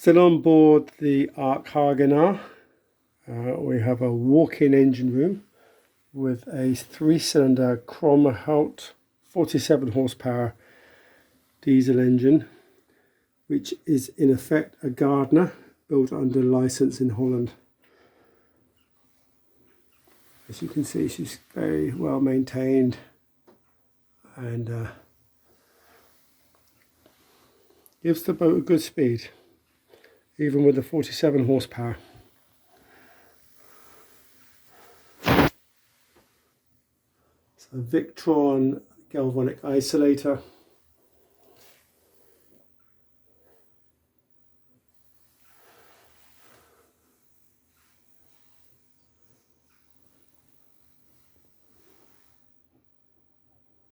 Still on board the Aak Hagenaar, we have a walk-in engine room with a 3-cylinder Kromhout 47 horsepower diesel engine, which is in effect a Gardner built under license in Holland. As you can see, she's very well maintained and gives the boat a good speed, even with the 47 horsepower. It's a Victron galvanic isolator.